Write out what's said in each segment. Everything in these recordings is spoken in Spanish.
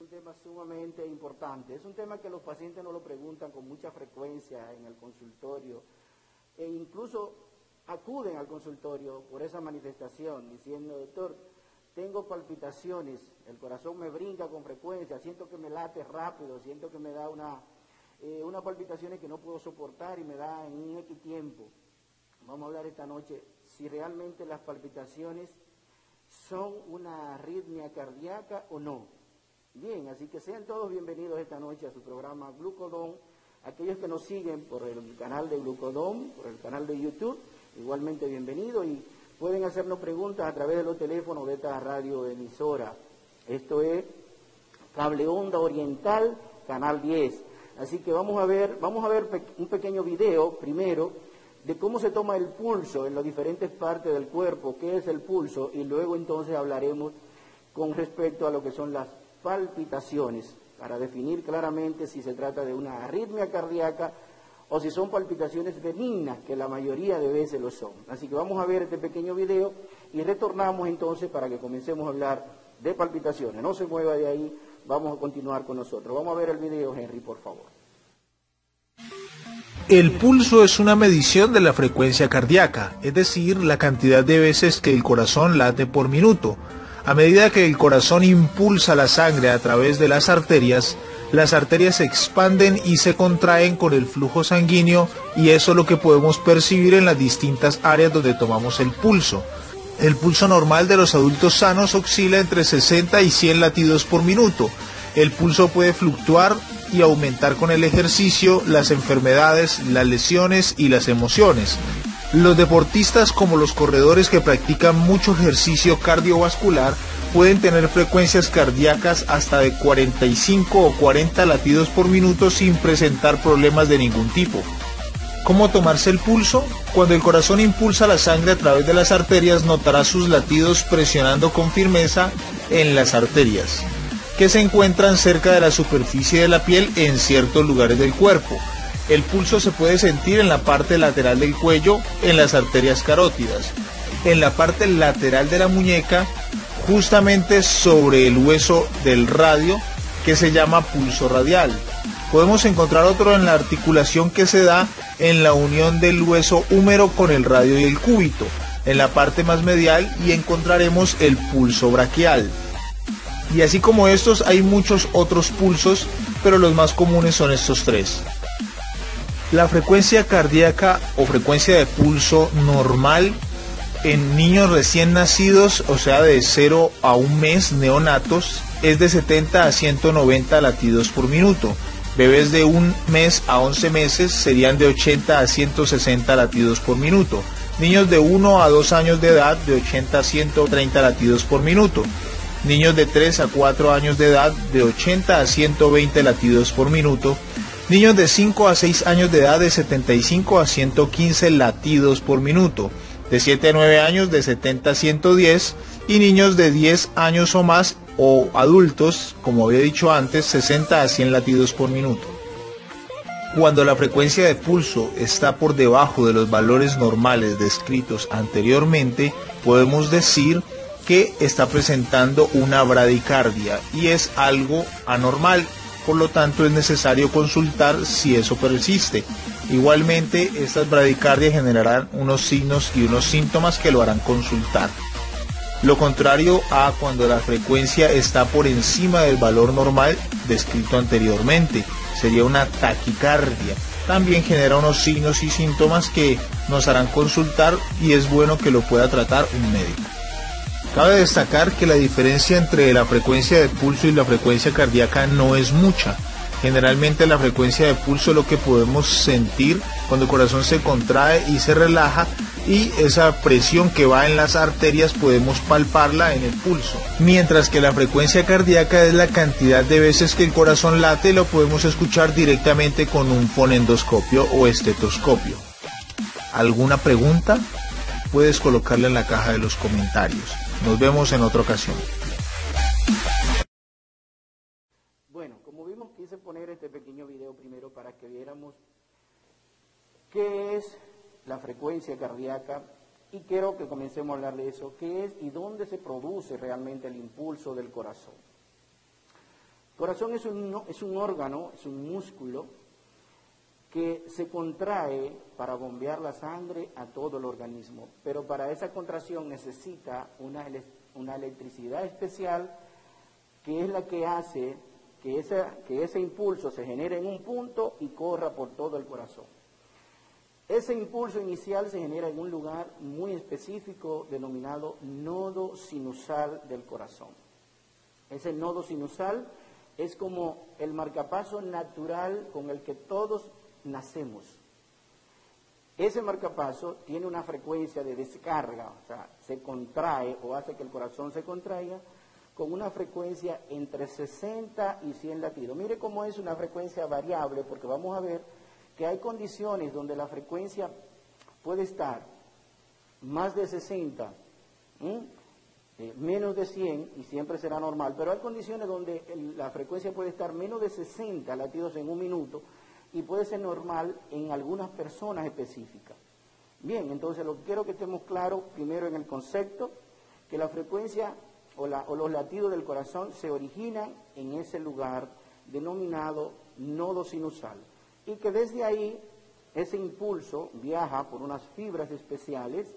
tema sumamente importante. Es un tema que los pacientes nos lo preguntan con mucha frecuencia en el consultorio e incluso acuden al consultorio por esa manifestación diciendo: doctor, tengo palpitaciones, el corazón me brinca con frecuencia, siento que me late rápido, siento que me da unas palpitaciones que no puedo soportar y me da en un X tiempo. Vamos a hablar esta noche si realmente las palpitaciones son una arritmia cardíaca o no. Bien, así que sean todos bienvenidos esta noche a su programa Glucodón. Aquellos que nos siguen por el canal de Glucodón, por el canal de YouTube, igualmente bienvenidos, y pueden hacernos preguntas a través de los teléfonos de esta radioemisora. Esto es Cable Onda Oriental, Canal 10. Así que vamos a ver un pequeño video primero de cómo se toma el pulso en las diferentes partes del cuerpo, qué es el pulso, y luego entonces hablaremos con respecto a lo que son las palpitaciones, para definir claramente si se trata de una arritmia cardíaca o si son palpitaciones benignas, que la mayoría de veces lo son. Así que vamos a ver este pequeño video y retornamos entonces para que comencemos a hablar de palpitaciones. No se mueva de ahí, vamos a continuar con nosotros. Vamos a ver el video, Henry, por favor. El pulso es una medición de la frecuencia cardíaca, es decir, la cantidad de veces que el corazón late por minuto. A medida que el corazón impulsa la sangre a través de las arterias se expanden y se contraen con el flujo sanguíneo, y eso es lo que podemos percibir en las distintas áreas donde tomamos el pulso. El pulso normal de los adultos sanos oscila entre 60 y 100 latidos por minuto. El pulso puede fluctuar y aumentar con el ejercicio, las enfermedades, las lesiones y las emociones. Los deportistas, como los corredores que practican mucho ejercicio cardiovascular, pueden tener frecuencias cardíacas hasta de 45 o 40 latidos por minuto sin presentar problemas de ningún tipo. ¿Cómo tomarse el pulso? Cuando el corazón impulsa la sangre a través de las arterias, notará sus latidos presionando con firmeza en las arterias, que se encuentran cerca de la superficie de la piel en ciertos lugares del cuerpo. El pulso se puede sentir en la parte lateral del cuello, en las arterias carótidas, en la parte lateral de la muñeca, justamente sobre el hueso del radio, que se llama pulso radial. Podemos encontrar otro en la articulación que se da en la unión del hueso húmero con el radio y el cúbito, en la parte más medial, y encontraremos el pulso braquial. Y así como estos, hay muchos otros pulsos, pero los más comunes son estos tres. La frecuencia cardíaca o frecuencia de pulso normal en niños recién nacidos, o sea de 0 a 1 mes, neonatos, es de 70 a 190 latidos por minuto. Bebés de 1 mes a 11 meses serían de 80 a 160 latidos por minuto. Niños de 1 a 2 años de edad, de 80 a 130 latidos por minuto. Niños de 3 a 4 años de edad, de 80 a 120 latidos por minuto. Niños de 5 a 6 años de edad, de 75 a 115 latidos por minuto. De 7 a 9 años, de 70 a 110. Y niños de 10 años o más, o adultos, como había dicho antes, 60 a 100 latidos por minuto. Cuando la frecuencia de pulso está por debajo de los valores normales descritos anteriormente, podemos decir que está presentando una bradicardia y es algo anormal. Por lo tanto, es necesario consultar si eso persiste. Igualmente, estas bradicardias generarán unos signos y unos síntomas que lo harán consultar. Lo contrario a cuando la frecuencia está por encima del valor normal descrito anteriormente, sería una taquicardia. También genera unos signos y síntomas que nos harán consultar, y es bueno que lo pueda tratar un médico. Cabe destacar que la diferencia entre la frecuencia de pulso y la frecuencia cardíaca no es mucha. Generalmente la frecuencia de pulso es lo que podemos sentir cuando el corazón se contrae y se relaja, y esa presión que va en las arterias podemos palparla en el pulso. Mientras que la frecuencia cardíaca es la cantidad de veces que el corazón late, y lo podemos escuchar directamente con un fonendoscopio o estetoscopio. ¿Alguna pregunta? Puedes colocarla en la caja de los comentarios. Nos vemos en otra ocasión. Bueno, como vimos, quise poner este pequeño video primero para que viéramos qué es la frecuencia cardíaca, y quiero que comencemos a hablar de eso, qué es y dónde se produce realmente el impulso del corazón. corazón es un órgano, es un músculo que se contrae para bombear la sangre a todo el organismo, pero para esa contracción necesita una electricidad especial que es la que hace que ese impulso se genere en un punto y corra por todo el corazón. Ese impulso inicial se genera en un lugar muy específico denominado nodo sinusal del corazón. Ese nodo sinusal es como el marcapaso natural con el que todos nacemos. Ese marcapaso tiene una frecuencia de descarga, o sea, se contrae o hace que el corazón se contraiga con una frecuencia entre 60 y 100 latidos. Mire cómo es una frecuencia variable, porque vamos a ver que hay condiciones donde la frecuencia puede estar más de 60, menos de 100, y siempre será normal, pero hay condiciones donde la frecuencia puede estar menos de 60 latidos en un minuto, y puede ser normal en algunas personas específicas. Bien, entonces lo que quiero que estemos claros primero en el concepto, que la frecuencia o los latidos del corazón se originan en ese lugar denominado nodo sinusal, y que desde ahí ese impulso viaja por unas fibras especiales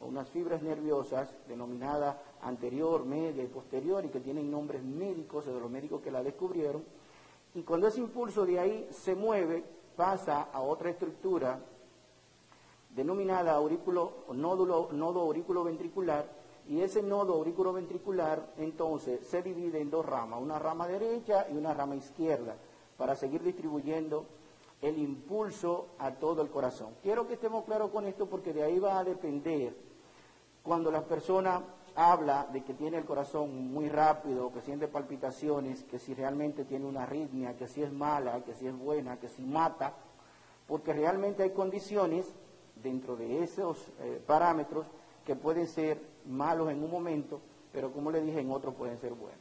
o unas fibras nerviosas denominadas anterior, media y posterior, y que tienen nombres médicos, de los médicos que la descubrieron. Y cuando ese impulso de ahí se mueve, pasa a otra estructura denominada nodo aurículo-ventricular, y ese nodo aurículo-ventricular entonces se divide en dos ramas, una rama derecha y una rama izquierda, para seguir distribuyendo el impulso a todo el corazón. Quiero que estemos claros con esto, porque de ahí va a depender cuando la persona habla de que tiene el corazón muy rápido, que siente palpitaciones, que si realmente tiene una arritmia, que si es mala, que si es buena, que si mata, porque realmente hay condiciones dentro de esos parámetros que pueden ser malos en un momento, pero como le dije, en otro pueden ser buenos.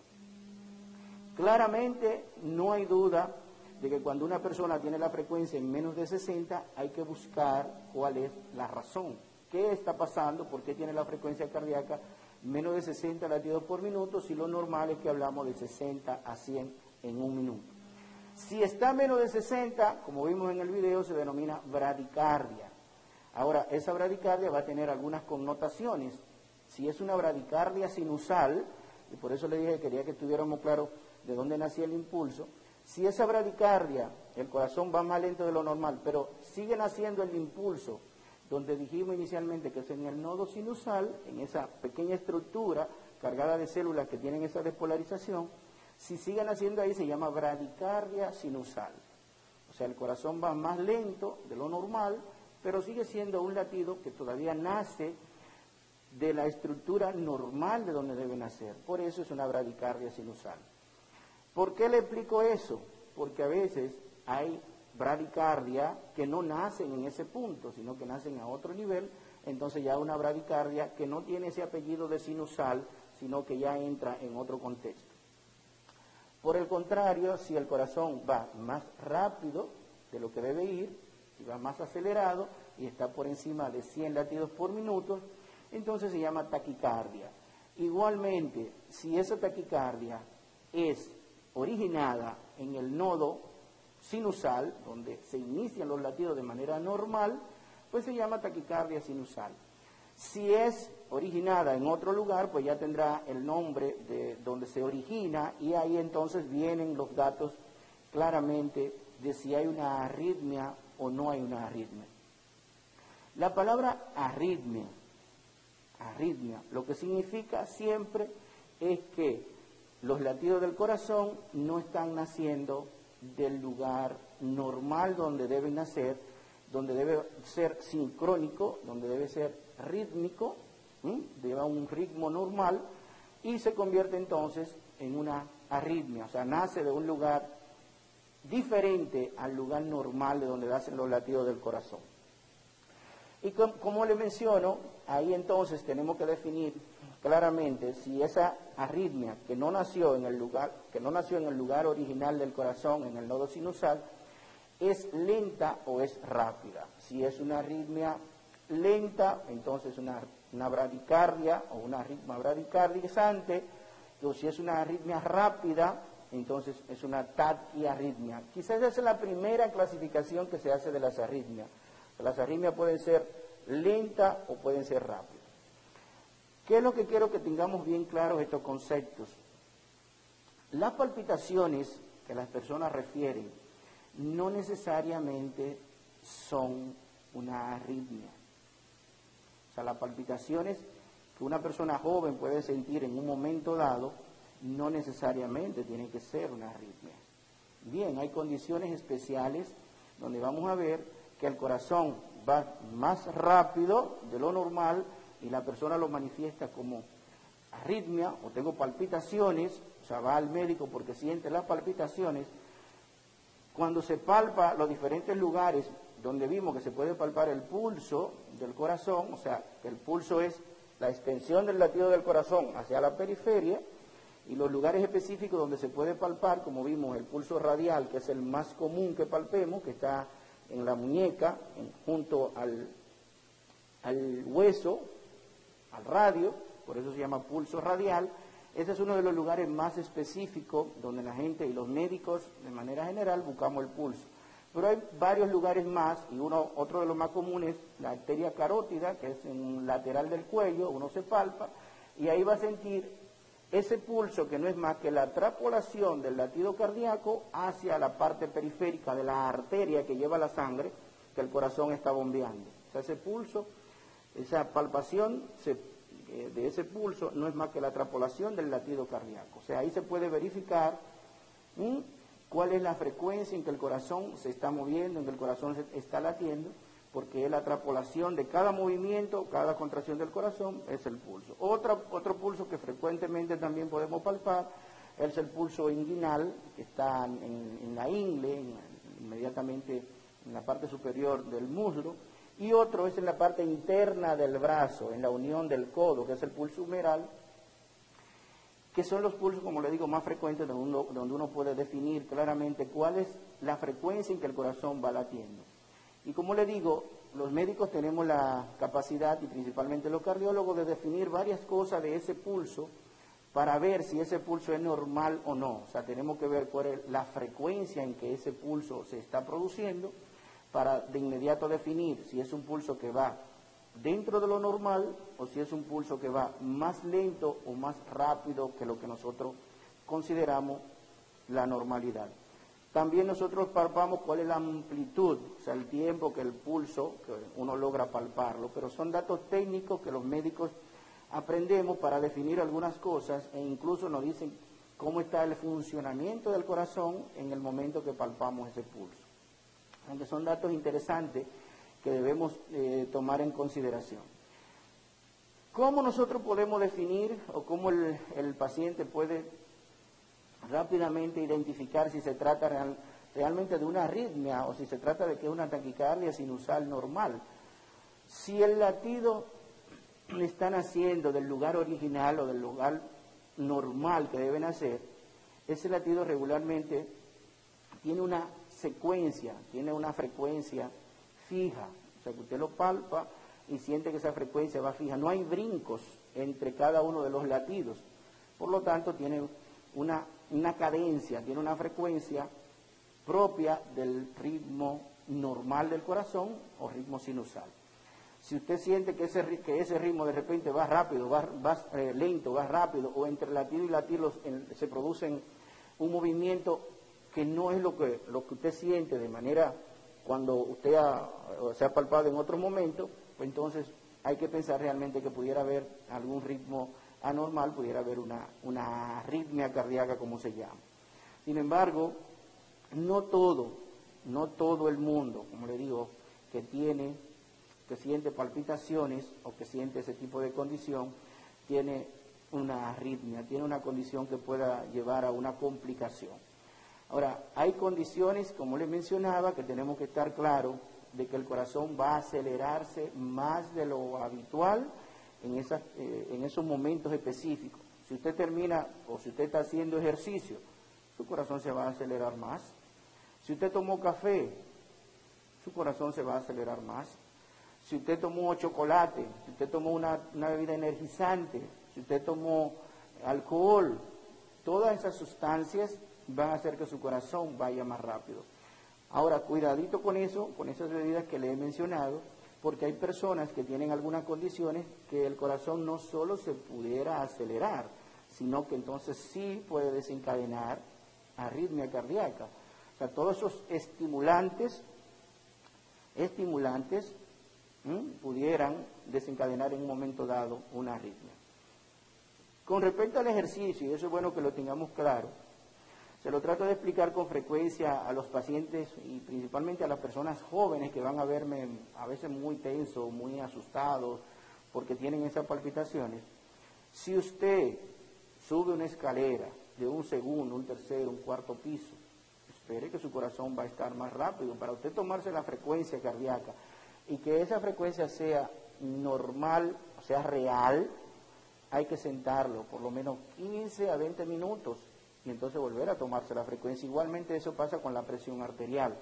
Claramente no hay duda de que cuando una persona tiene la frecuencia en menos de 60, hay que buscar cuál es la razón. ¿Qué está pasando? ¿Por qué tiene la frecuencia cardíaca menos de 60 latidos por minuto, si lo normal es que hablamos de 60 a 100 en un minuto? Si está menos de 60, como vimos en el video, se denomina bradicardia. Ahora, esa bradicardia va a tener algunas connotaciones. Si es una bradicardia sinusal, y por eso le dije que quería que estuviéramos claros de dónde nacía el impulso, si esa bradicardia, el corazón va más lento de lo normal, pero sigue naciendo el impulso, donde dijimos inicialmente que es en el nodo sinusal, en esa pequeña estructura cargada de células que tienen esa despolarización, si siguen haciendo ahí se llama bradicardia sinusal. O sea, el corazón va más lento de lo normal, pero sigue siendo un latido que todavía nace de la estructura normal de donde debe nacer. Por eso es una bradicardia sinusal. ¿Por qué le explico eso? Porque a veces hay bradicardia que no nacen en ese punto, sino que nacen a otro nivel, entonces ya una bradicardia que no tiene ese apellido de sinusal, sino que ya entra en otro contexto. Por el contrario, si el corazón va más rápido de lo que debe ir, si va más acelerado y está por encima de 100 latidos por minuto, entonces se llama taquicardia. Igualmente, si esa taquicardia es originada en el nodo sinusal, donde se inician los latidos de manera normal, pues se llama taquicardia sinusal. Si es originada en otro lugar, pues ya tendrá el nombre de donde se origina, y ahí entonces vienen los datos claramente de si hay una arritmia o no hay una arritmia. La palabra arritmia, lo que significa siempre es que los latidos del corazón no están naciendo del lugar normal donde deben nacer, donde debe ser sincrónico, donde debe ser rítmico, lleva un ritmo normal, y se convierte entonces en una arritmia, o sea, nace de un lugar diferente al lugar normal de donde nacen los latidos del corazón. Y como le menciono, ahí entonces tenemos que definir claramente si esa arritmia que no nació en el lugar original del corazón, en el nodo sinusal, es lenta o es rápida. Si es una arritmia lenta, entonces una bradicardia o una arritmia bradicardizante, o si es una arritmia rápida, entonces es una taquiarritmia. Quizás esa es la primera clasificación que se hace de las arritmias. Las arritmias pueden ser lentas o pueden ser rápidas. ¿Qué es lo que quiero que tengamos bien claros estos conceptos? Las palpitaciones que las personas refieren no necesariamente son una arritmia. O sea, las palpitaciones que una persona joven puede sentir en un momento dado no necesariamente tienen que ser una arritmia. Bien, hay condiciones especiales donde vamos a ver que el corazón va más rápido de lo normal y la persona lo manifiesta como arritmia o tengo palpitaciones, o sea, va al médico porque siente las palpitaciones. Cuando se palpa los diferentes lugares donde vimos que se puede palpar el pulso del corazón, o sea, que el pulso es la extensión del latido del corazón hacia la periferia, y los lugares específicos donde se puede palpar, como vimos, el pulso radial, que es el más común que palpemos, que está en la muñeca, junto al hueso, al radio, por eso se llama pulso radial. Ese es uno de los lugares más específicos donde la gente y los médicos, de manera general, buscamos el pulso. Pero hay varios lugares más, y otro de los más comunes, la arteria carótida, que es en el lateral del cuello, uno se palpa, y ahí va a sentir ese pulso que no es más que la trapolación del latido cardíaco hacia la parte periférica de la arteria que lleva la sangre que el corazón está bombeando. O sea, ese pulso, esa palpación de ese pulso no es más que la trapolación del latido cardíaco. O sea, ahí se puede verificar cuál es la frecuencia en que el corazón se está moviendo, en que el corazón se está latiendo, porque es la trapolación de cada movimiento, cada contracción del corazón, es el pulso. Otro pulso que frecuentemente también podemos palpar es el pulso inguinal, que está en la ingle, inmediatamente en la parte superior del muslo, y otro es en la parte interna del brazo, en la unión del codo, que es el pulso humeral, que son los pulsos, como le digo, más frecuentes donde uno puede definir claramente cuál es la frecuencia en que el corazón va latiendo. Y como le digo, los médicos tenemos la capacidad, y principalmente los cardiólogos, de definir varias cosas de ese pulso para ver si ese pulso es normal o no. O sea, tenemos que ver cuál es la frecuencia en que ese pulso se está produciendo para de inmediato definir si es un pulso que va dentro de lo normal o si es un pulso que va más lento o más rápido que lo que nosotros consideramos la normalidad. También nosotros palpamos cuál es la amplitud, o sea, el tiempo que el pulso, que uno logra palparlo, pero son datos técnicos que los médicos aprendemos para definir algunas cosas e incluso nos dicen cómo está el funcionamiento del corazón en el momento que palpamos ese pulso. Aunque son datos interesantes que debemos tomar en consideración. ¿Cómo nosotros podemos definir o cómo el paciente puede rápidamente identificar si se trata realmente de una arritmia o si se trata de que es una taquicardia sinusal normal? Si el latido está naciendo del lugar original o del lugar normal que debe nacer, ese latido regularmente tiene una secuencia, tiene una frecuencia fija, o sea que usted lo palpa y siente que esa frecuencia va fija, no hay brincos entre cada uno de los latidos, por lo tanto tiene una cadencia, tiene una frecuencia propia del ritmo normal del corazón o ritmo sinusal. Si usted siente que ese ritmo de repente va rápido, va lento, va rápido, o entre latido y latido se produce un movimiento que no es lo que usted siente de manera cuando usted se ha palpado en otro momento, pues entonces hay que pensar realmente que pudiera haber algún ritmo anormal, pudiera haber una arritmia cardíaca, como se llama. Sin embargo, no todo el mundo, como le digo, que siente palpitaciones o que siente ese tipo de condición, tiene una arritmia, tiene una condición que pueda llevar a una complicación. Ahora, hay condiciones, como les mencionaba, que tenemos que estar claros de que el corazón va a acelerarse más de lo habitual en esos momentos específicos. Si usted termina o si usted está haciendo ejercicio, su corazón se va a acelerar más. Si usted tomó café, su corazón se va a acelerar más. Si usted tomó chocolate, si usted tomó una bebida energizante, si usted tomó alcohol, todas esas sustancias van a hacer que su corazón vaya más rápido. Ahora, cuidadito con eso, con esas medidas que le he mencionado, porque hay personas que tienen algunas condiciones que el corazón no solo se pudiera acelerar, sino que entonces sí puede desencadenar arritmia cardíaca. O sea, todos esos estimulantes pudieran desencadenar en un momento dado una arritmia. Con respecto al ejercicio, y eso es bueno que lo tengamos claro, se lo trato de explicar con frecuencia a los pacientes y principalmente a las personas jóvenes que van a verme a veces muy tensos, muy asustados, porque tienen esas palpitaciones. Si usted sube una escalera de un segundo, un tercero, un cuarto piso, espere que su corazón va a estar más rápido. Para usted tomarse la frecuencia cardíaca y que esa frecuencia sea normal, o sea, real, hay que sentarlo por lo menos 15 a 20 minutos y entonces volver a tomarse la frecuencia. Igualmente eso pasa con la presión arterial.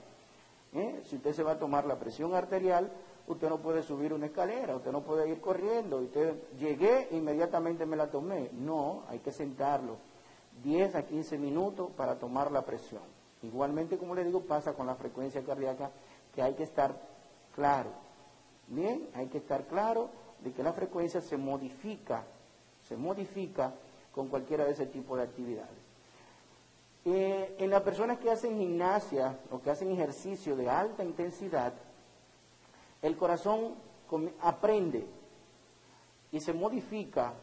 Si usted se va a tomar la presión arterial, usted no puede subir una escalera, usted no puede ir corriendo, usted llegué e inmediatamente me la tomé. No, hay que sentarlo 10 a 15 minutos para tomar la presión. Igualmente, como le digo, pasa con la frecuencia cardíaca, que hay que estar claro. Bien, hay que estar claro de que la frecuencia se modifica con cualquiera de ese tipo de actividades. En las personas que hacen gimnasia o que hacen ejercicio de alta intensidad, el corazón aprende y se modifica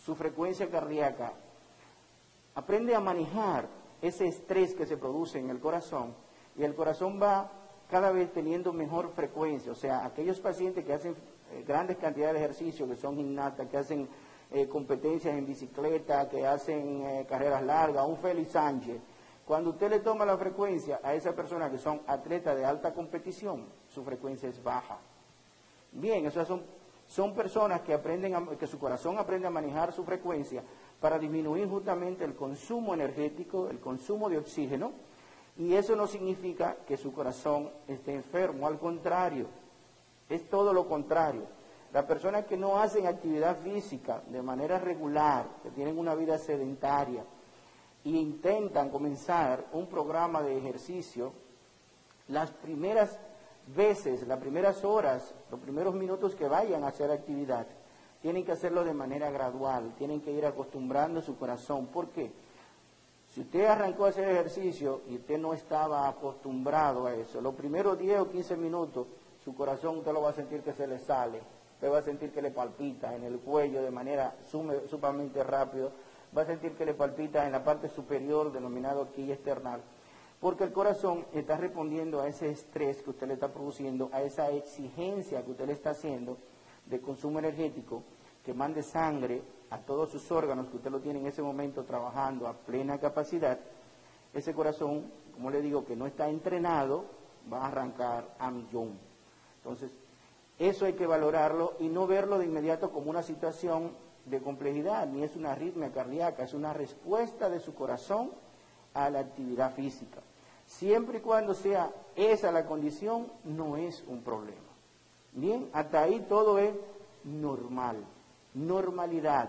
su frecuencia cardíaca, aprende a manejar ese estrés que se produce en el corazón y el corazón va cada vez teniendo mejor frecuencia. O sea, aquellos pacientes que hacen grandes cantidades de ejercicio, que son gimnastas, que hacen competencias en bicicleta, que hacen carreras largas, un Félix Sánchez, cuando usted le toma la frecuencia a esas personas que son atletas de alta competición, su frecuencia es baja. Bien, esas son personas que que su corazón aprende a manejar su frecuencia para disminuir justamente el consumo energético, el consumo de oxígeno, y eso no significa que su corazón esté enfermo, al contrario, es todo lo contrario. Las personas que no hacen actividad física de manera regular, que tienen una vida sedentaria e intentan comenzar un programa de ejercicio, las primeras veces, las primeras horas, los primeros minutos que vayan a hacer actividad, tienen que hacerlo de manera gradual, tienen que ir acostumbrando su corazón. ¿Por qué? Si usted arrancó a hacer ejercicio y usted no estaba acostumbrado a eso, los primeros 10 o 15 minutos, su corazón usted lo va a sentir que se le sale, usted va a sentir que le palpita en el cuello de manera sumamente rápido, va a sentir que le palpita en la parte superior, denominado quilla esternal, porque el corazón está respondiendo a ese estrés que usted le está produciendo, a esa exigencia que usted le está haciendo de consumo energético, que mande sangre a todos sus órganos, que usted lo tiene en ese momento trabajando a plena capacidad. Ese corazón, como le digo, que no está entrenado, va a arrancar a millón. Entonces, eso hay que valorarlo y no verlo de inmediato como una situación de complejidad, ni es una arritmia cardíaca, es una respuesta de su corazón a la actividad física. Siempre y cuando sea esa la condición, no es un problema. Bien, hasta ahí todo es normal, normalidad.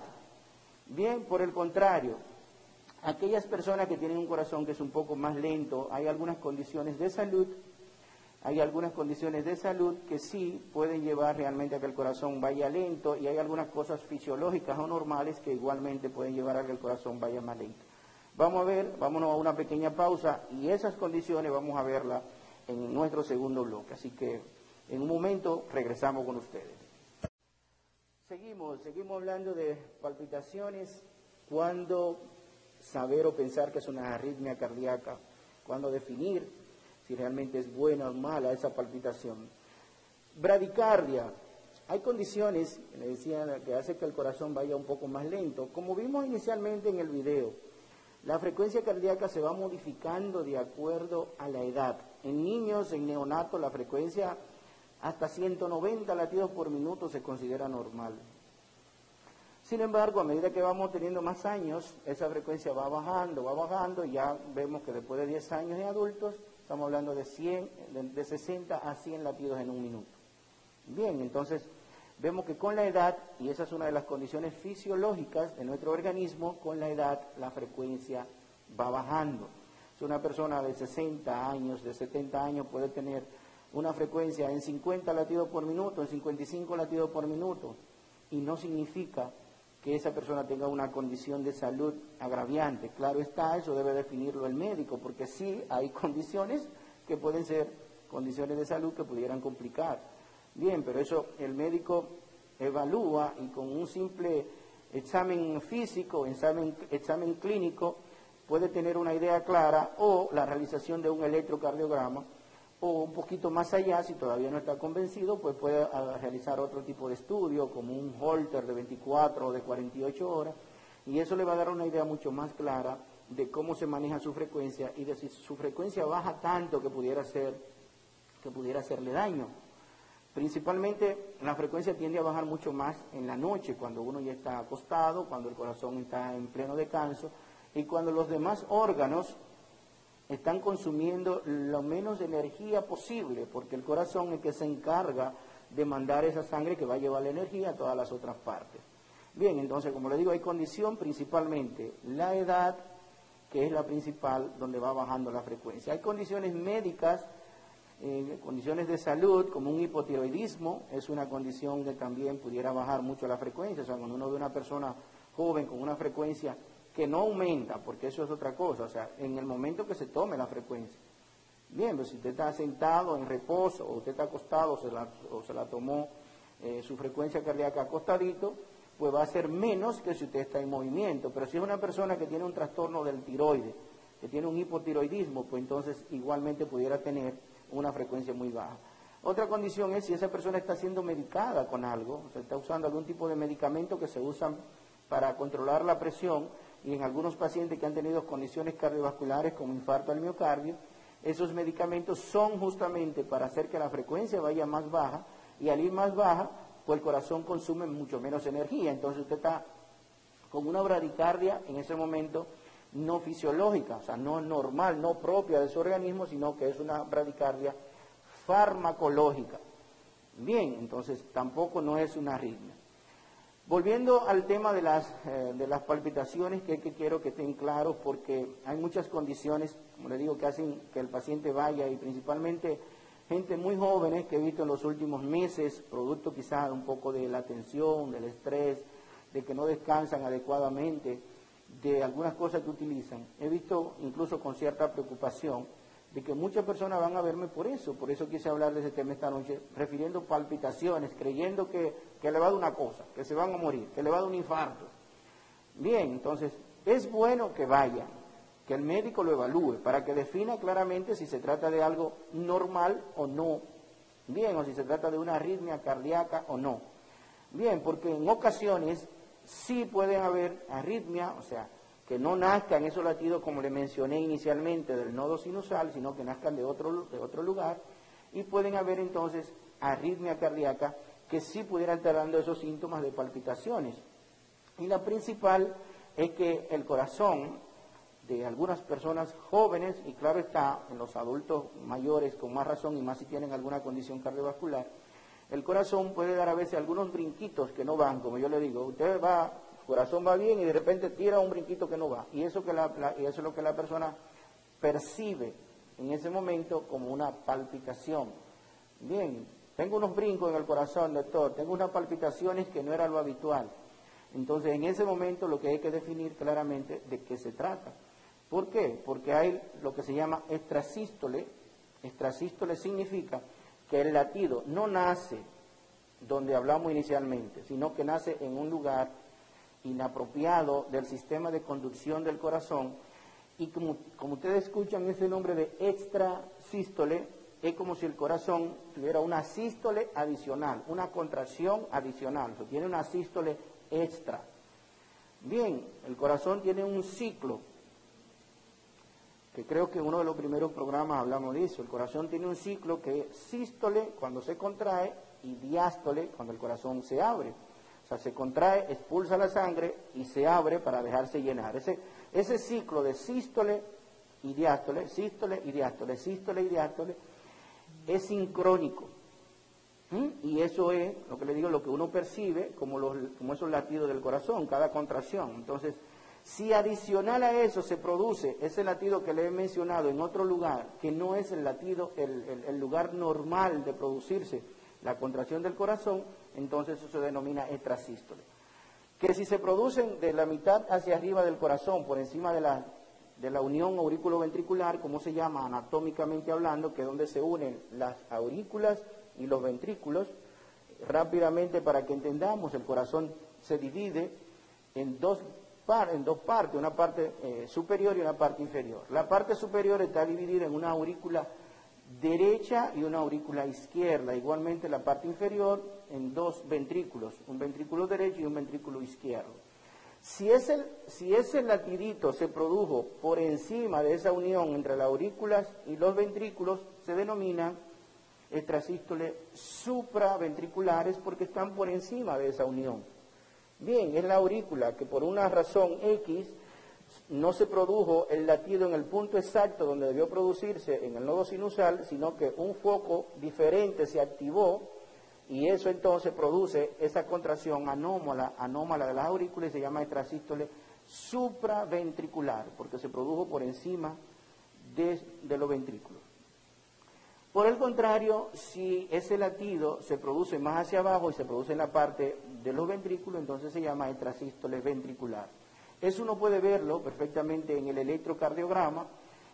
Bien, por el contrario, aquellas personas que tienen un corazón que es un poco más lento, hay algunas condiciones de salud que sí pueden llevar realmente a que el corazón vaya lento, y hay algunas cosas fisiológicas o normales que igualmente pueden llevar a que el corazón vaya más lento. Vámonos a una pequeña pausa y esas condiciones vamos a verlas en nuestro segundo bloque. Así que en un momento regresamos con ustedes. Seguimos hablando de palpitaciones, cuándo saber o pensar que es una arritmia cardíaca, cuándo definir si realmente es buena o mala esa palpitación. Bradicardia. Hay condiciones, le decía, que hace que el corazón vaya un poco más lento. Como vimos inicialmente en el video, la frecuencia cardíaca se va modificando de acuerdo a la edad. En niños, en neonatos, la frecuencia hasta 190 latidos por minuto se considera normal. Sin embargo, a medida que vamos teniendo más años, esa frecuencia va bajando, y ya vemos que después de 10 años de adultos, estamos hablando de 60 a 100 latidos en un minuto. Bien, entonces vemos que con la edad, y esa es una de las condiciones fisiológicas de nuestro organismo, con la edad la frecuencia va bajando. Si una persona de 60 años, de 70 años puede tener una frecuencia en 50 latidos por minuto, en 55 latidos por minuto, y no significa que esa persona tenga una condición de salud agraviante. Claro está, eso debe definirlo el médico, porque sí hay condiciones que pueden ser condiciones de salud que pudieran complicar. Bien, pero eso el médico evalúa y con un simple examen físico, examen clínico, puede tener una idea clara, o la realización de un electrocardiograma, o un poquito más allá, si todavía no está convencido, pues puede realizar otro tipo de estudio, como un Holter de 24 o de 48 horas, y eso le va a dar una idea mucho más clara de cómo se maneja su frecuencia y de si su frecuencia baja tanto que pudiera hacerle daño. Principalmente la frecuencia tiende a bajar mucho más en la noche, cuando uno ya está acostado, cuando el corazón está en pleno descanso y cuando los demás órganos están consumiendo lo menos energía posible, porque el corazón es el que se encarga de mandar esa sangre que va a llevar la energía a todas las otras partes. Bien, entonces, como le digo, hay condición principalmente la edad, que es la principal, donde va bajando la frecuencia. Hay condiciones médicas, condiciones de salud, como un hipotiroidismo, es una condición que también pudiera bajar mucho la frecuencia. O sea, cuando uno ve una persona joven con una frecuencia que no aumenta, porque eso es otra cosa, o sea, en el momento que se tome la frecuencia. Bien, pues si usted está sentado en reposo, o usted está acostado, o se la tomó su frecuencia cardíaca acostadito, pues va a ser menos que si usted está en movimiento. Pero si es una persona que tiene un trastorno del tiroides, que tiene un hipotiroidismo, pues entonces igualmente pudiera tener una frecuencia muy baja. Otra condición es si esa persona está siendo medicada con algo, o sea, está usando algún tipo de medicamento que se usan para controlar la presión, y en algunos pacientes que han tenido condiciones cardiovasculares como infarto al miocardio, esos medicamentos son justamente para hacer que la frecuencia vaya más baja, y al ir más baja, pues el corazón consume mucho menos energía. Entonces usted está con una bradicardia en ese momento no fisiológica, o sea, no normal, no propia de su organismo, sino que es una bradicardia farmacológica. Bien, entonces tampoco no es una arritmia. Volviendo al tema de las palpitaciones, que quiero que estén claros, porque hay muchas condiciones, como le digo, que hacen que el paciente vaya, y principalmente gente muy jóvenes que he visto en los últimos meses, producto quizás un poco de la tensión, del estrés, de que no descansan adecuadamente, de algunas cosas que utilizan. He visto incluso con cierta preocupación de que muchas personas van a verme por eso quise hablar de ese tema esta noche, refiriendo palpitaciones, creyendo que le va a dar una cosa, que se van a morir, que le va a dar un infarto. Bien, entonces, es bueno que vayan, que el médico lo evalúe, para que defina claramente si se trata de algo normal o no. Bien, o si se trata de una arritmia cardíaca o no. Bien, porque en ocasiones sí pueden haber arritmia, o sea, que no nazcan esos latidos, como le mencioné inicialmente, del nodo sinusal, sino que nazcan de otro lugar, y pueden haber entonces arritmia cardíaca que sí pudieran estar dando esos síntomas de palpitaciones. Y la principal es que el corazón de algunas personas jóvenes, y claro está, en los adultos mayores con más razón, y más si tienen alguna condición cardiovascular, el corazón puede dar a veces algunos brinquitos que no van, como yo le digo, usted va, su corazón va bien y de repente tira un brinquito que no va, y eso es lo que la persona percibe en ese momento como una palpitación. Bien, tengo unos brincos en el corazón, doctor, tengo unas palpitaciones que no era lo habitual. Entonces, en ese momento lo que hay que definir claramente de qué se trata. ¿Por qué? Porque hay lo que se llama extrasístole. Extrasístole significa que el latido no nace donde hablamos inicialmente, sino que nace en un lugar inapropiado del sistema de conducción del corazón, y como ustedes escuchan ese nombre de extrasístole, es como si el corazón tuviera una sístole adicional, una contracción adicional, o sea, tiene una sístole extra. Bien, el corazón tiene un ciclo, que creo que en uno de los primeros programas hablamos de eso. El corazón tiene un ciclo que es sístole cuando se contrae y diástole cuando el corazón se abre. O sea, se contrae, expulsa la sangre y se abre para dejarse llenar. Ese ciclo de sístole y diástole, sístole y diástole, sístole y diástole, es sincrónico. Y eso es, lo que le digo, lo que uno percibe como esos latidos del corazón, cada contracción. Entonces, Si adicional a eso se produce ese latido que le he mencionado en otro lugar, que no es el latido, el lugar normal de producirse la contracción del corazón, entonces eso se denomina extrasístole. Que si se producen de la mitad hacia arriba del corazón, por encima de la unión aurículo-ventricular, como se llama anatómicamente hablando, que es donde se unen las aurículas y los ventrículos, rápidamente para que entendamos, el corazón se divide en dos partes, una parte superior y una parte inferior. La parte superior está dividida en una aurícula derecha y una aurícula izquierda, igualmente la parte inferior en dos ventrículos, un ventrículo derecho y un ventrículo izquierdo. Si ese latidito se produjo por encima de esa unión entre las aurículas y los ventrículos, se denominan extrasístoles supraventriculares porque están por encima de esa unión. Bien, es la aurícula que por una razón X no se produjo el latido en el punto exacto donde debió producirse en el nodo sinusal, sino que un foco diferente se activó y eso entonces produce esa contracción anómala de las aurículas y se llama extrasístole supraventricular, porque se produjo por encima de los ventrículos. Por el contrario, si ese latido se produce más hacia abajo y se produce en la parte de los ventrículos, entonces se llama extrasístole ventricular. Eso uno puede verlo perfectamente en el electrocardiograma,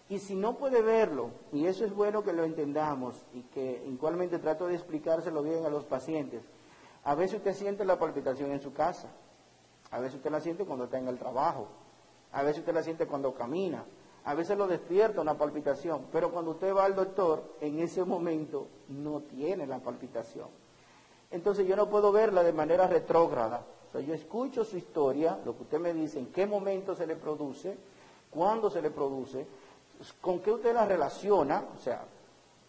y si no puede verlo, y eso es bueno que lo entendamos, y que igualmente trato de explicárselo bien a los pacientes, a veces usted siente la palpitación en su casa, a veces usted la siente cuando está en el trabajo, a veces usted la siente cuando camina, a veces lo despierta una palpitación, pero cuando usted va al doctor, en ese momento no tiene la palpitación. Entonces yo no puedo verla de manera retrógrada. O sea, yo escucho su historia, lo que usted me dice, en qué momento se le produce, cuándo se le produce, con qué usted la relaciona, o sea,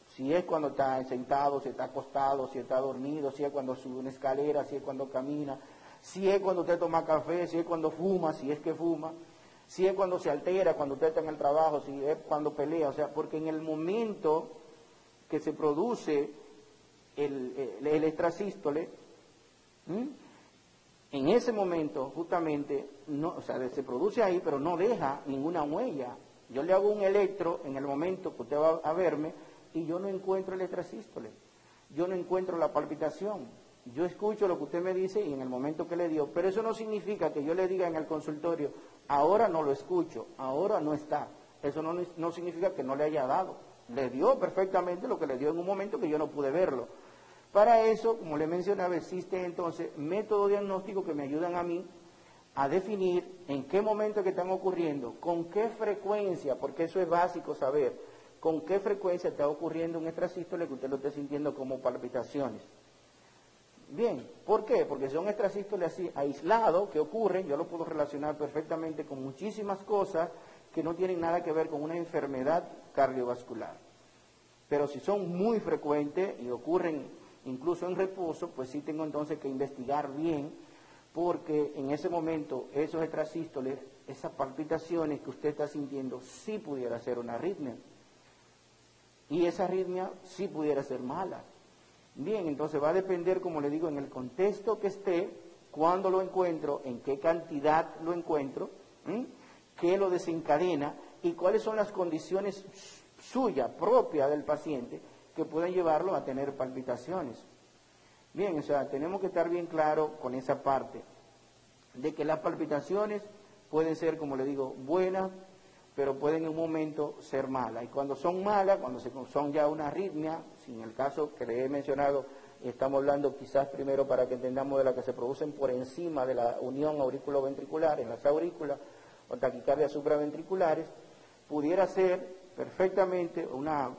si es cuando está sentado, si está acostado, si está dormido, si es cuando sube una escalera, si es cuando camina, si es cuando usted toma café, si es cuando fuma, si es que fuma, si es cuando se altera, cuando usted está en el trabajo, si es cuando pelea, o sea, porque en el momento que se produce el extrasístole, en ese momento justamente, no, o sea, se produce ahí, pero no deja ninguna huella. Yo le hago un electro en el momento que usted va a verme y yo no encuentro el extrasístole, yo no encuentro la palpitación. Yo escucho lo que usted me dice y en el momento que le dio, pero eso no significa que yo le diga en el consultorio, ahora no lo escucho, ahora no está. Eso no significa que no le haya dado. Le dio perfectamente lo que le dio en un momento que yo no pude verlo. Para eso, como le mencionaba, existe entonces métodos diagnósticos que me ayudan a mí a definir en qué momento que están ocurriendo, con qué frecuencia, porque eso es básico saber, con qué frecuencia está ocurriendo un extrasístole que usted lo esté sintiendo como palpitaciones. Bien, ¿por qué? Porque son extrasístoles así aislados que ocurren, yo lo puedo relacionar perfectamente con muchísimas cosas que no tienen nada que ver con una enfermedad cardiovascular. Pero si son muy frecuentes y ocurren incluso en reposo, pues sí tengo entonces que investigar bien, porque en ese momento esos extrasístoles, esas palpitaciones que usted está sintiendo, sí pudiera ser una arritmia. Y esa arritmia sí pudiera ser mala. Bien, entonces va a depender, como le digo, en el contexto que esté, cuándo lo encuentro, en qué cantidad lo encuentro, qué lo desencadena y cuáles son las condiciones suyas, propias del paciente, que pueden llevarlo a tener palpitaciones. Bien, o sea, tenemos que estar bien claros con esa parte, de que las palpitaciones pueden ser, como le digo, buenas, pero pueden en un momento ser malas. Y cuando son malas, cuando son ya una arritmia, si en el caso que le he mencionado, estamos hablando quizás primero para que entendamos de las que se producen por encima de la unión auriculoventricular, en las aurículas, o taquicardias supraventriculares, pudiera ser perfectamente una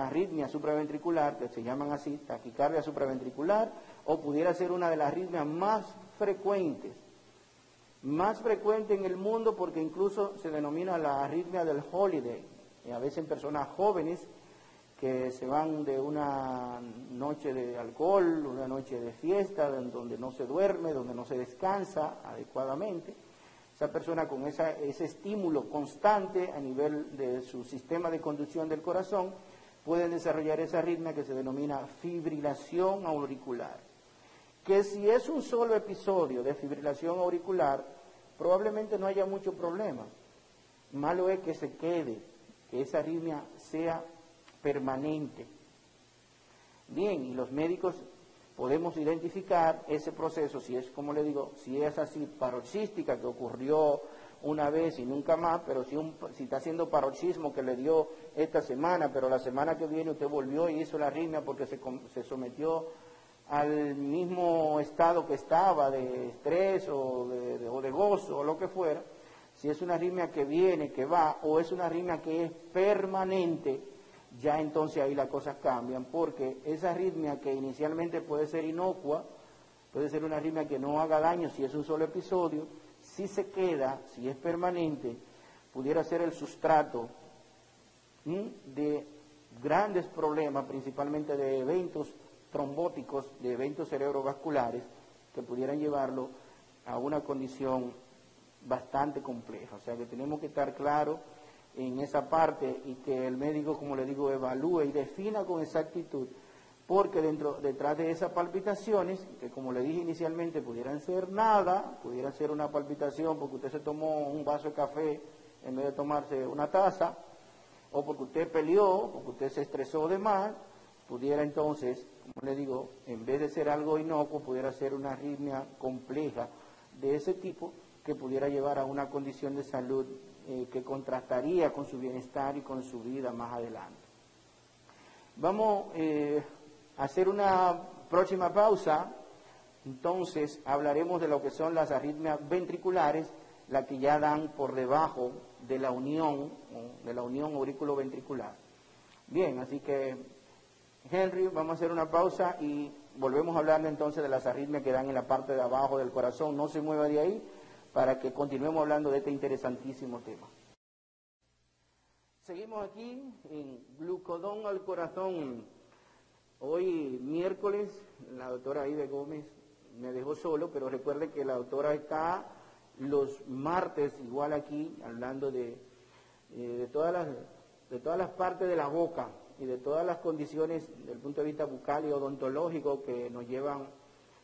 arritmia supraventricular, que se llaman así, taquicardia supraventricular, o pudiera ser una de las arritmias más frecuente en el mundo, porque incluso se denomina la arritmia del holiday, y a veces en personas jóvenes que se van de una noche de alcohol, una noche de fiesta, donde no se duerme, donde no se descansa adecuadamente. Esa persona con ese estímulo constante a nivel de su sistema de conducción del corazón puede desarrollar esa arritmia que se denomina fibrilación auricular. Que si es un solo episodio de fibrilación auricular, probablemente no haya mucho problema. Malo es que se quede, que esa arritmia sea permanente. Bien, y los médicos podemos identificar ese proceso, si es, como le digo, si es así paroxística, que ocurrió una vez y nunca más, pero si está haciendo paroxismo que le dio esta semana, pero la semana que viene usted volvió y hizo la arritmia porque se sometió al mismo estado que estaba, de estrés o de gozo o lo que fuera, si es una arritmia que viene, que va, o es una arritmia que es permanente, ya entonces ahí las cosas cambian, porque esa arritmia que inicialmente puede ser inocua, puede ser una arritmia que no haga daño si es un solo episodio, si se queda, si es permanente, pudiera ser el sustrato de grandes problemas, principalmente de eventos trombóticos, de eventos cerebrovasculares, que pudieran llevarlo a una condición bastante compleja. O sea que tenemos que estar claros en esa parte y que el médico, como le digo, evalúe y defina con exactitud, porque detrás de esas palpitaciones, que como le dije inicialmente, pudieran ser nada, pudieran ser una palpitación porque usted se tomó un vaso de café en vez de tomarse una taza, o porque usted peleó, porque usted se estresó de más, pudiera entonces, como le digo, en vez de ser algo inocuo, pudiera ser una arritmia compleja de ese tipo que pudiera llevar a una condición de salud que contrastaría con su bienestar y con su vida más adelante. Vamos a hacer una próxima pausa, entonces hablaremos de lo que son las arritmias ventriculares, las que ya dan por debajo de la unión aurículo-ventricular. Bien, así que Henry, vamos a hacer una pausa y volvemos a hablar entonces de las arritmias que dan en la parte de abajo del corazón. No se mueva de ahí para que continuemos hablando de este interesantísimo tema. Seguimos aquí en Glucodón al Corazón. Hoy miércoles, la doctora Aide Gómez me dejó solo, pero recuerde que la doctora está los martes igual aquí hablando de todas las partes de la boca y de todas las condiciones desde el punto de vista bucal y odontológico que nos llevan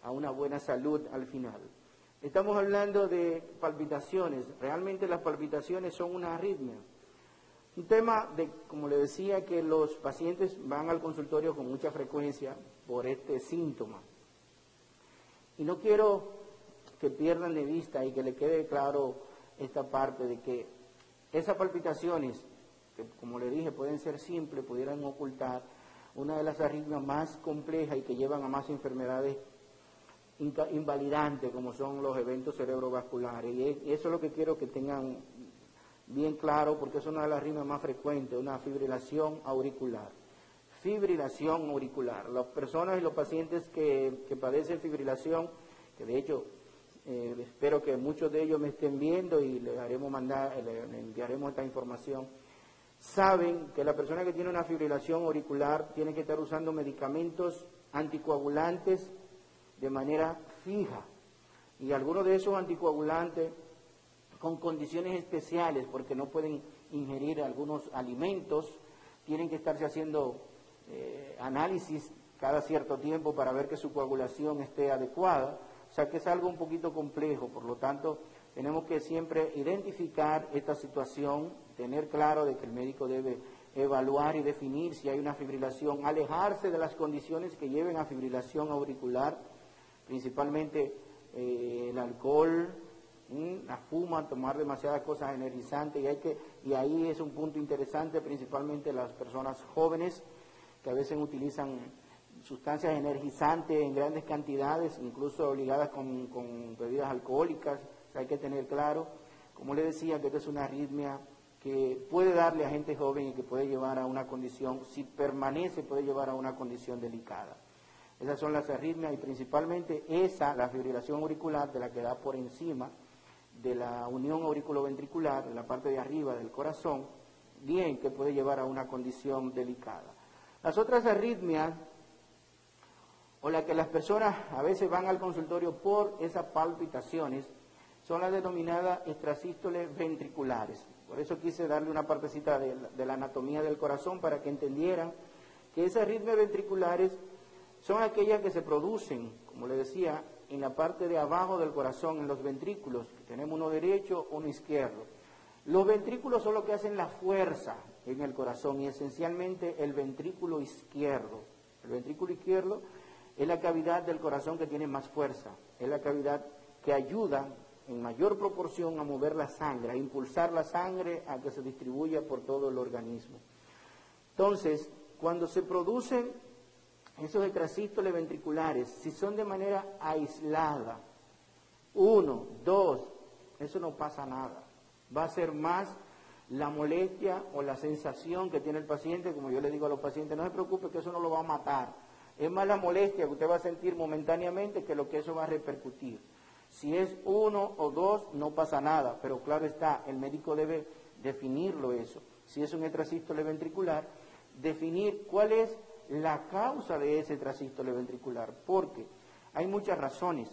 a una buena salud al final. Estamos hablando de palpitaciones. Realmente las palpitaciones son una arritmia. Un tema de, como le decía, que los pacientes van al consultorio con mucha frecuencia por este síntoma. Y no quiero que pierdan de vista y que le quede claro esta parte de que esas palpitaciones, que como le dije pueden ser simples, pudieran ocultar una de las arritmias más complejas y que llevan a más enfermedades invalidantes como son los eventos cerebrovasculares. Y eso es lo que quiero que tengan bien claro, porque es una de las arritmias más frecuentes, una fibrilación auricular. Fibrilación auricular. Las personas y los pacientes que padecen fibrilación, que de hecho espero que muchos de ellos me estén viendo y le enviaremos esta información, saben que la persona que tiene una fibrilación auricular tiene que estar usando medicamentos anticoagulantes de manera fija, y algunos de esos anticoagulantes con condiciones especiales, porque no pueden ingerir algunos alimentos, tienen que estarse haciendo análisis cada cierto tiempo para ver que su coagulación esté adecuada, o sea que es algo un poquito complejo. Por lo tanto tenemos que siempre identificar esta situación, tener claro de que el médico debe evaluar y definir si hay una fibrilación, alejarse de las condiciones que lleven a fibrilación auricular, principalmente el alcohol, la fuma, tomar demasiadas cosas energizantes, y ahí es un punto interesante, principalmente las personas jóvenes que a veces utilizan sustancias energizantes en grandes cantidades, incluso ligadas con bebidas alcohólicas. O sea, hay que tener claro, como le decía, que esta es una arritmia que puede darle a gente joven y que puede llevar a una condición, si permanece, puede llevar a una condición delicada. Esas son las arritmias, y principalmente la fibrilación auricular, de la que da por encima de la unión auriculoventricular, en la parte de arriba del corazón, bien, que puede llevar a una condición delicada. Las otras arritmias, o las que las personas a veces van al consultorio por esas palpitaciones, son las denominadas extrasístoles ventriculares. Por eso quise darle una partecita de la anatomía del corazón para que entendieran que esas arritmias ventriculares son aquellas que se producen, como le decía, en la parte de abajo del corazón, en los ventrículos. Tenemos uno derecho, uno izquierdo. Los ventrículos son los que hacen la fuerza en el corazón y esencialmente el ventrículo izquierdo. El ventrículo izquierdo es la cavidad del corazón que tiene más fuerza, es la cavidad que ayuda en mayor proporción a mover la sangre, a impulsar la sangre a que se distribuya por todo el organismo. Entonces, cuando se producen esos extrasístoles ventriculares, si son de manera aislada, 1, 2, eso no pasa nada. Va a ser más la molestia o la sensación que tiene el paciente, como yo le digo a los pacientes, no se preocupe que eso no lo va a matar. Es más la molestia que usted va a sentir momentáneamente que lo que eso va a repercutir. Si es 1 o 2, no pasa nada, pero claro está, el médico debe definirlo eso. Si es un extrasístole ventricular, definir cuál es la causa de ese extrasístole ventricular, porque hay muchas razones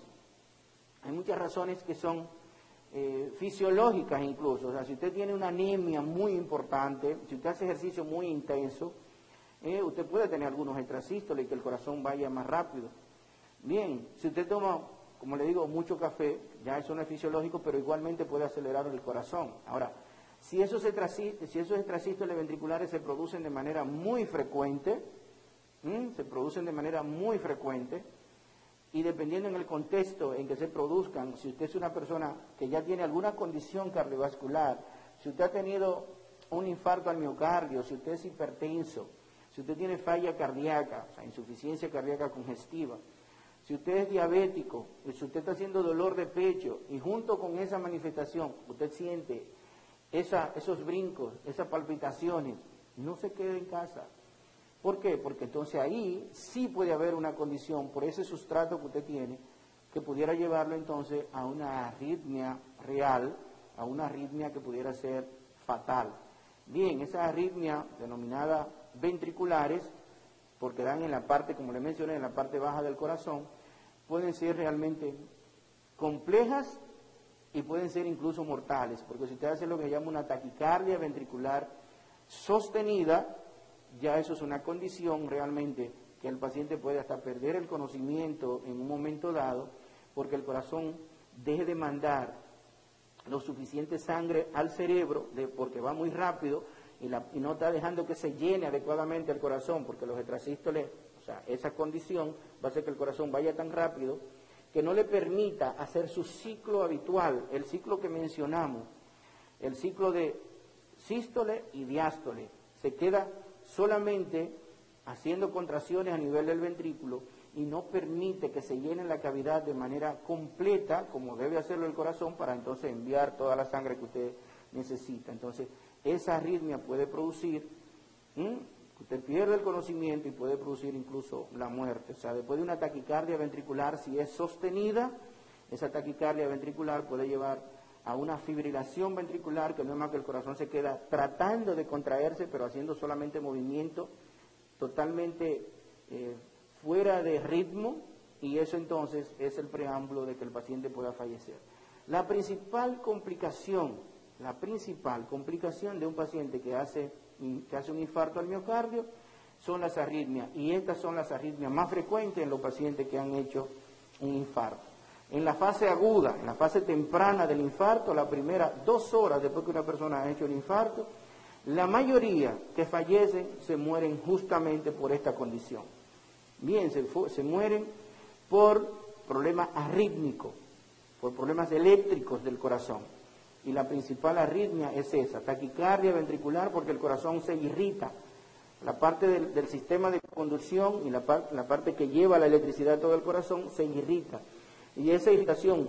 que son fisiológicas incluso. O sea, si usted tiene una anemia muy importante, si usted hace ejercicio muy intenso, usted puede tener algunos extrasístoles y que el corazón vaya más rápido. Bien, si usted toma, como le digo, mucho café, ya eso no es fisiológico, pero igualmente puede acelerar el corazón. Ahora, si esos extrasístoles ventriculares se producen de manera muy frecuente, y dependiendo en el contexto en que se produzcan, si usted es una persona que ya tiene alguna condición cardiovascular, si usted ha tenido un infarto al miocardio, si usted es hipertenso, si usted tiene falla cardíaca, o sea, insuficiencia cardíaca congestiva, si usted es diabético, si usted está haciendo dolor de pecho y junto con esa manifestación usted siente esos brincos, esas palpitaciones, no se quede en casa. ¿Por qué? Porque entonces ahí sí puede haber una condición por ese sustrato que usted tiene que pudiera llevarlo entonces a una arritmia real, a una arritmia que pudiera ser fatal. Bien, esas arritmias denominadas ventriculares, porque dan en la parte, como le mencioné, en la parte baja del corazón, pueden ser realmente complejas y pueden ser incluso mortales, porque si usted hace lo que se llama una taquicardia ventricular sostenida, ya eso es una condición realmente que el paciente puede hasta perder el conocimiento en un momento dado, porque el corazón deje de mandar lo suficiente sangre al cerebro, porque va muy rápido y no está dejando que se llene adecuadamente el corazón, porque los extrasístoles, o sea, esa condición va a hacer que el corazón vaya tan rápido que no le permita hacer su ciclo habitual, el ciclo que mencionamos, el ciclo de sístole y diástole. Se queda solamente haciendo contracciones a nivel del ventrículo y no permite que se llene la cavidad de manera completa, como debe hacerlo el corazón, para entonces enviar toda la sangre que usted necesita. Entonces, esa arritmia puede producir, usted pierde el conocimiento y puede producir incluso la muerte. O sea, después de una taquicardia ventricular, si es sostenida, esa taquicardia ventricular puede llevar a una fibrilación ventricular, que no es más que el corazón se queda tratando de contraerse, pero haciendo solamente movimiento totalmente fuera de ritmo, y eso entonces es el preámbulo de que el paciente pueda fallecer. La principal complicación de un paciente que hace un infarto al miocardio son las arritmias, y estas son las arritmias más frecuentes en los pacientes que han hecho un infarto. En la fase aguda, en la fase temprana del infarto, las primeras 2 horas después que una persona ha hecho el infarto, la mayoría que fallecen se mueren justamente por esta condición. Bien, se mueren por problemas arrítmicos, por problemas eléctricos del corazón. Y la principal arritmia es esa, taquicardia ventricular, porque el corazón se irrita. La parte del sistema de conducción y la parte que lleva la electricidad a todo el corazón se irrita. Y esa irritación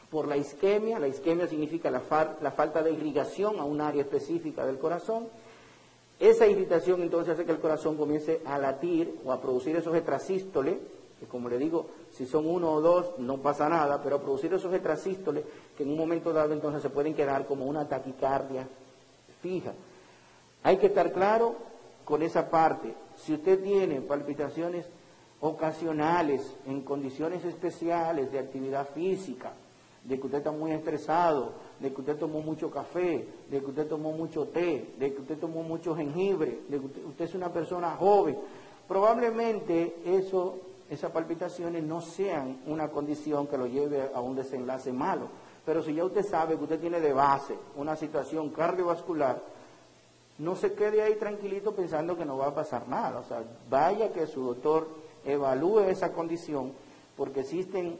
por la isquemia significa la falta de irrigación a un área específica del corazón. Esa irritación entonces hace que el corazón comience a latir o a producir esos extrasístoles, que como le digo, si son 1 o 2 no pasa nada, pero a producir esos extrasístoles que en un momento dado entonces se pueden quedar como una taquicardia fija. Hay que estar claro con esa parte. Si usted tiene palpitaciones ocasionales, en condiciones especiales de actividad física, de que usted está muy estresado, de que usted tomó mucho café, de que usted tomó mucho té, de que usted tomó mucho jengibre, de que usted es una persona joven, probablemente eso esas palpitaciones no sean una condición que lo lleve a un desenlace malo. Pero si ya usted sabe que usted tiene de base una situación cardiovascular, no se quede ahí tranquilito pensando que no va a pasar nada. O sea, vaya que su doctor evalúe esa condición, porque existen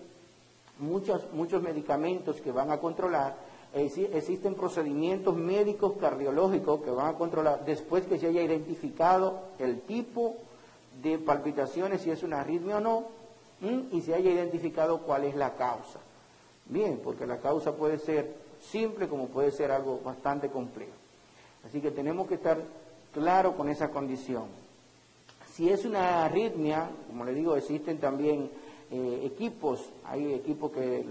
muchos medicamentos que van a controlar, existen procedimientos médicos cardiológicos que van a controlar después que se haya identificado el tipo de palpitaciones, si es una arritmia o no, y se haya identificado cuál es la causa. Bien, porque la causa puede ser simple como puede ser algo bastante complejo. Así que tenemos que estar claros con esa condición. Si es una arritmia, como le digo, existen también equipos, hay equipos que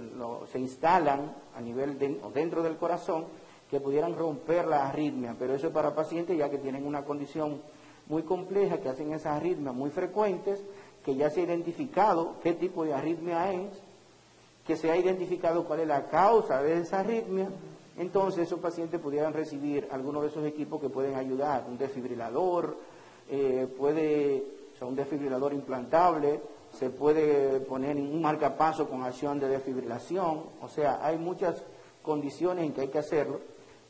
se instalan a nivel dentro del corazón que pudieran romper la arritmia, pero eso es para pacientes ya que tienen una condición muy compleja, que hacen esas arritmias muy frecuentes, que ya se ha identificado qué tipo de arritmia es, que se ha identificado cuál es la causa de esa arritmia. Entonces esos pacientes pudieran recibir algunos de esos equipos que pueden ayudar, un desfibrilador, un desfibrilador implantable, se puede poner un marcapaso con acción de desfibrilación. O sea, hay muchas condiciones en que hay que hacerlo,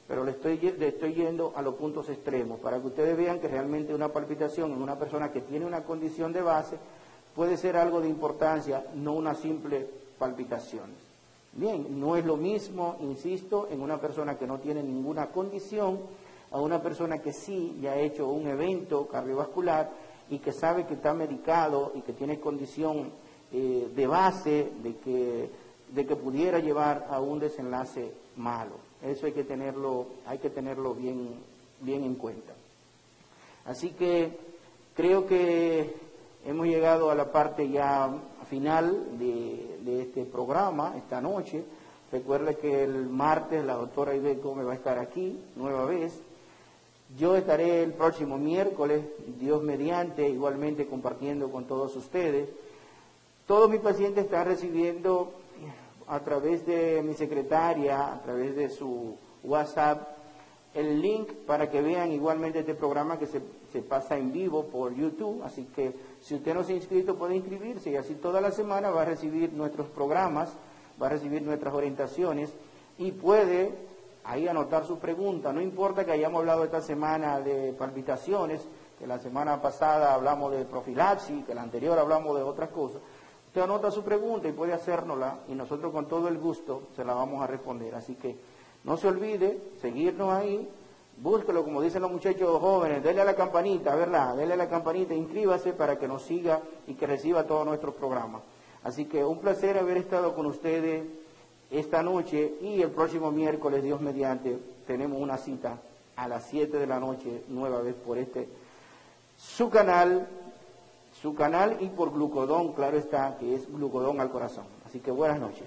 pero le estoy yendo a los puntos extremos, para que ustedes vean que realmente una palpitación en una persona que tiene una condición de base puede ser algo de importancia, no una simple palpitación. Bien, no es lo mismo, insisto, en una persona que no tiene ninguna condición, a una persona que sí ya ha hecho un evento cardiovascular y que sabe que está medicado y que tiene condición de base de que pudiera llevar a un desenlace malo. Eso hay que tenerlo bien en cuenta. Así que creo que hemos llegado a la parte ya final de este programa, esta noche. Recuerde que el martes la doctora Aide Gómez va a estar aquí, nueva vez. Yo estaré el próximo miércoles, Dios mediante, igualmente compartiendo con todos ustedes. Todos mis pacientes están recibiendo a través de mi secretaria, a través de su WhatsApp, el link para que vean igualmente este programa que se pasa en vivo por YouTube. Así que si usted no se ha inscrito, puede inscribirse y así toda la semana va a recibir nuestros programas, va a recibir nuestras orientaciones y puede ahí anotar su pregunta. No importa que hayamos hablado esta semana de palpitaciones, que la semana pasada hablamos de profilaxis, que la anterior hablamos de otras cosas. Usted anota su pregunta y puede hacérnosla y nosotros con todo el gusto se la vamos a responder. Así que no se olvide seguirnos ahí, búsquelo como dicen los muchachos jóvenes, denle a la campanita, ¿verdad? Denle a la campanita, inscríbase para que nos siga y que reciba todos nuestros programas. Así que un placer haber estado con ustedes esta noche y el próximo miércoles, Dios mediante, tenemos una cita a las 7 de la noche, nueva vez por su canal y por Glucodón, claro está, que es Glucodón al Corazón. Así que buenas noches.